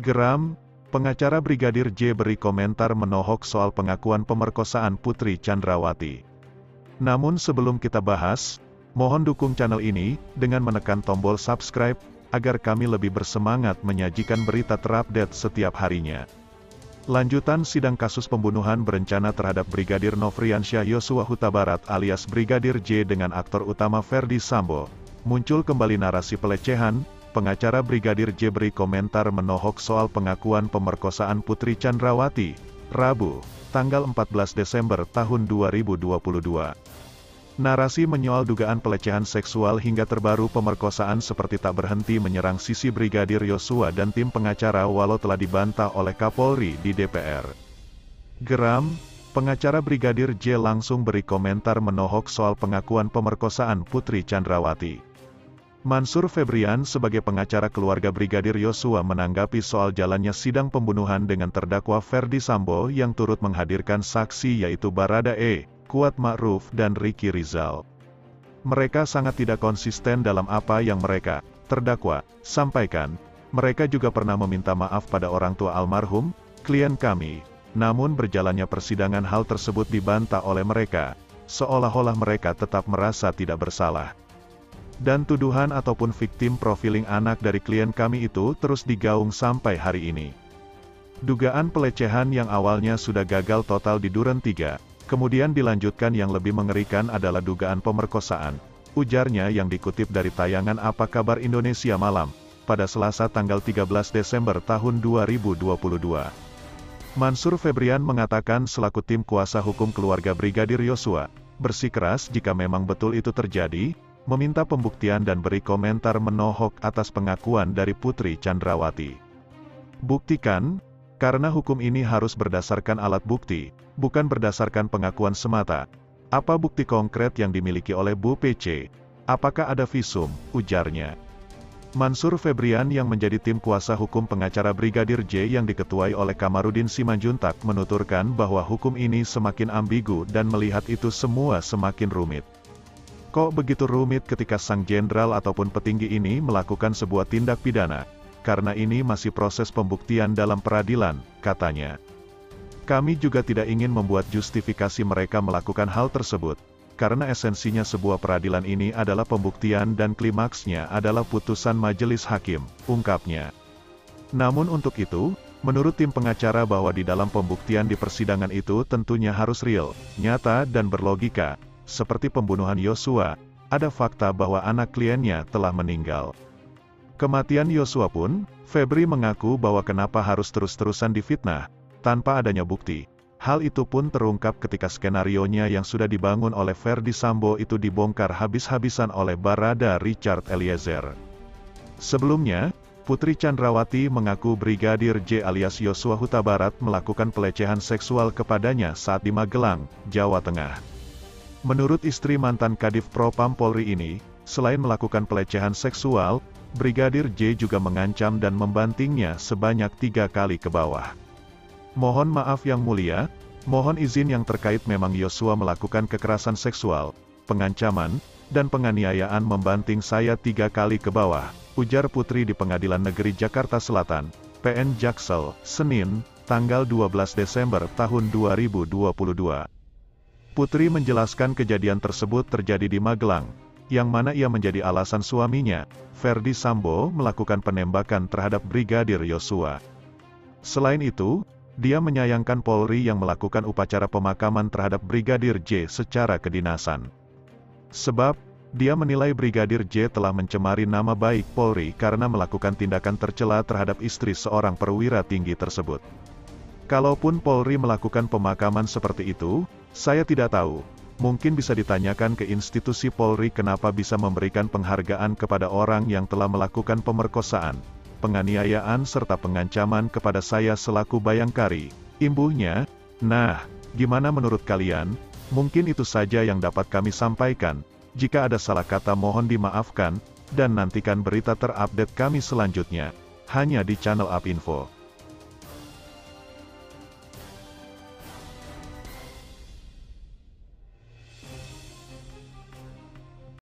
Geram, pengacara Brigadir J beri komentar menohok soal pengakuan pemerkosaan Putri Chandrawati. Namun sebelum kita bahas, mohon dukung channel ini dengan menekan tombol subscribe, agar kami lebih bersemangat menyajikan berita terupdate setiap harinya. Lanjutan sidang kasus pembunuhan berencana terhadap Brigadir Nofriansyah Yosua Huta Barat alias Brigadir J dengan aktor utama Ferdy Sambo. Muncul kembali narasi pelecehan. Pengacara Brigadir J beri komentar menohok soal pengakuan pemerkosaan Putri Chandrawati, Rabu, tanggal 14 Desember tahun 2022. Narasi menyoal dugaan pelecehan seksual hingga terbaru pemerkosaan seperti tak berhenti menyerang sisi Brigadir Yosua dan tim pengacara walau telah dibantah oleh Kapolri di DPR. Geram, pengacara Brigadir J langsung beri komentar menohok soal pengakuan pemerkosaan Putri Chandrawati. Mansur Febrian sebagai pengacara keluarga Brigadir Yosua menanggapi soal jalannya sidang pembunuhan dengan terdakwa Ferdy Sambo yang turut menghadirkan saksi yaitu Baradae, Kuat Ma'ruf dan Ricky Rizal. Mereka sangat tidak konsisten dalam apa yang mereka, terdakwa, sampaikan. Mereka juga pernah meminta maaf pada orang tua almarhum, klien kami. Namun berjalannya persidangan hal tersebut dibantah oleh mereka, seolah-olah mereka tetap merasa tidak bersalah. Dan tuduhan ataupun victim profiling anak dari klien kami itu terus digaung sampai hari ini. Dugaan pelecehan yang awalnya sudah gagal total di Duren 3, kemudian dilanjutkan yang lebih mengerikan adalah dugaan pemerkosaan, ujarnya yang dikutip dari tayangan Apa Kabar Indonesia Malam, pada Selasa tanggal 13 Desember tahun 2022. Mansur Febrian mengatakan selaku tim kuasa hukum keluarga Brigadir Yosua, bersikeras jika memang betul itu terjadi, meminta pembuktian dan beri komentar menohok atas pengakuan dari Putri Chandrawati. Buktikan, karena hukum ini harus berdasarkan alat bukti, bukan berdasarkan pengakuan semata. Apa bukti konkret yang dimiliki oleh Bu PC? Apakah ada visum? Ujarnya. Mansur Febrian yang menjadi tim kuasa hukum pengacara Brigadir J yang diketuai oleh Kamarudin Simanjuntak menuturkan bahwa hukum ini semakin ambigu dan melihat itu semua semakin rumit. Kok begitu rumit ketika sang jenderal ataupun petinggi ini melakukan sebuah tindak pidana? Karena ini masih proses pembuktian dalam peradilan, katanya. Kami juga tidak ingin membuat justifikasi mereka melakukan hal tersebut, karena esensinya sebuah peradilan ini adalah pembuktian dan klimaksnya adalah putusan majelis hakim, ungkapnya. Namun untuk itu, menurut tim pengacara bahwa di dalam pembuktian di persidangan itu tentunya harus real, nyata dan berlogika. Seperti pembunuhan Yosua, ada fakta bahwa anak kliennya telah meninggal. Kematian Yosua pun, Febri mengaku bahwa kenapa harus terus-terusan difitnah, tanpa adanya bukti. Hal itu pun terungkap ketika skenarionya yang sudah dibangun oleh Ferdy Sambo itu dibongkar habis-habisan oleh Barada Richard Eliezer. Sebelumnya, Putri Chandrawati mengaku Brigadir J alias Yosua Huta Barat melakukan pelecehan seksual kepadanya saat di Magelang, Jawa Tengah. Menurut istri mantan Kadif Propam Polri ini, selain melakukan pelecehan seksual, Brigadir J juga mengancam dan membantingnya sebanyak 3 kali ke bawah. Mohon maaf yang mulia, mohon izin yang terkait memang Yosua melakukan kekerasan seksual, pengancaman, dan penganiayaan membanting saya 3 kali ke bawah, ujar Putri di Pengadilan Negeri Jakarta Selatan, PN Jaksel, Senin, tanggal 12 Desember tahun 2022. Putri menjelaskan kejadian tersebut terjadi di Magelang, yang mana ia menjadi alasan suaminya, Ferdy Sambo, melakukan penembakan terhadap Brigadir Yosua. Selain itu, dia menyayangkan Polri yang melakukan upacara pemakaman terhadap Brigadir J secara kedinasan. Sebab, dia menilai Brigadir J telah mencemari nama baik Polri karena melakukan tindakan tercela terhadap istri seorang perwira tinggi tersebut. Kalaupun Polri melakukan pemakaman seperti itu, saya tidak tahu. Mungkin bisa ditanyakan ke institusi Polri kenapa bisa memberikan penghargaan kepada orang yang telah melakukan pemerkosaan, penganiayaan serta pengancaman kepada saya selaku bayangkari, imbuhnya. Nah, gimana menurut kalian? Mungkin itu saja yang dapat kami sampaikan. Jika ada salah kata mohon dimaafkan, dan nantikan berita terupdate kami selanjutnya, hanya di channel UpInfo.